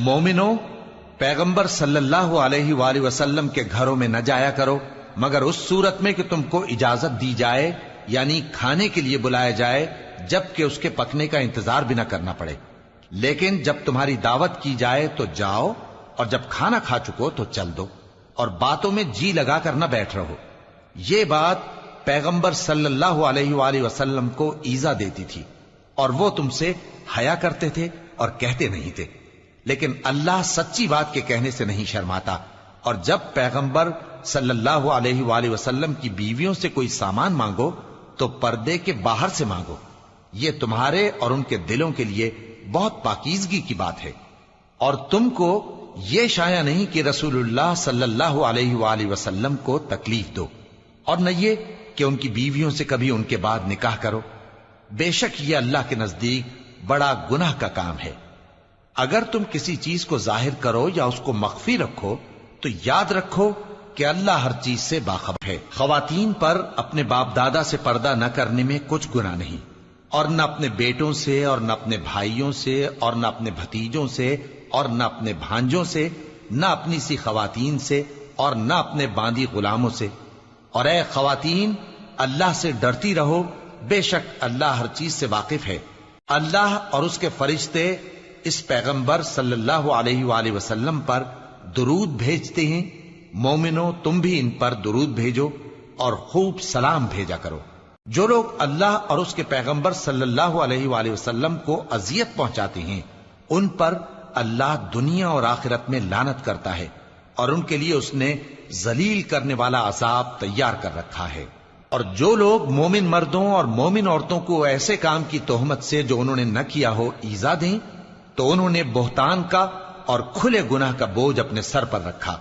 مومنو، پیغمبر صلی اللہ علیہ وآلہ وسلم کے گھروں میں نہ جایا کرو مگر اس صورت میں کہ تم کو اجازت دی جائے، یعنی کھانے کے لیے بلایا جائے جبکہ اس کے پکنے کا انتظار بھی نہ کرنا پڑے۔ لیکن جب تمہاری دعوت کی جائے تو جاؤ، اور جب کھانا کھا چکو تو چل دو، اور باتوں میں جی لگا کر نہ بیٹھ رہو۔ یہ بات پیغمبر صلی اللہ علیہ وآلہ وسلم کو ایذا دیتی تھی، اور وہ تم سے حیا کرتے تھے اور کہتے نہیں تھے، لیکن اللہ سچی بات کے کہنے سے نہیں شرماتا۔ اور جب پیغمبر صلی اللہ علیہ وآلہ وسلم کی بیویوں سے کوئی سامان مانگو تو پردے کے باہر سے مانگو، یہ تمہارے اور ان کے دلوں کے لیے بہت پاکیزگی کی بات ہے۔ اور تم کو یہ شایع نہیں کہ رسول اللہ صلی اللہ علیہ وآلہ وسلم کو تکلیف دو، اور نہ یہ کہ ان کی بیویوں سے کبھی ان کے بعد نکاح کرو، بے شک یہ اللہ کے نزدیک بڑا گناہ کا کام ہے۔ اگر تم کسی چیز کو ظاہر کرو یا اس کو مخفی رکھو تو یاد رکھو کہ اللہ ہر چیز سے باخبر ہے۔ خواتین پر اپنے باپ دادا سے پردہ نہ کرنے میں کچھ گناہ نہیں، اور نہ اپنے بیٹوں سے، اور نہ اپنے بھائیوں سے، اور نہ اپنے بھتیجوں سے، اور نہ اپنے بھانجوں سے، نہ اپنی سی خواتین سے، اور نہ اپنے باندی غلاموں سے۔ اور اے خواتین، اللہ سے ڈرتی رہو، بے شک اللہ ہر چیز سے واقف ہے۔ اللہ اور اس کے فرشتے اس پیغمبر صلی اللہ علیہ وآلہ وسلم پر درود بھیجتے ہیں۔ مومنو، تم بھی ان پر درود بھیجو اور خوب سلام بھیجا کرو۔ جو لوگ اللہ اور اس کے پیغمبر صلی اللہ علیہ وآلہ وسلم کو اذیت پہنچاتے ہیں ان پر اللہ دنیا اور آخرت میں لعنت کرتا ہے، اور ان کے لیے اس نے ذلیل کرنے والا عذاب تیار کر رکھا ہے۔ اور جو لوگ مومن مردوں اور مومن عورتوں کو ایسے کام کی تہمت سے جو انہوں نے نہ کیا ہو ایذا دیں تو انہوں نے بہتان کا اور کھلے گناہ کا بوجھ اپنے سر پر رکھا۔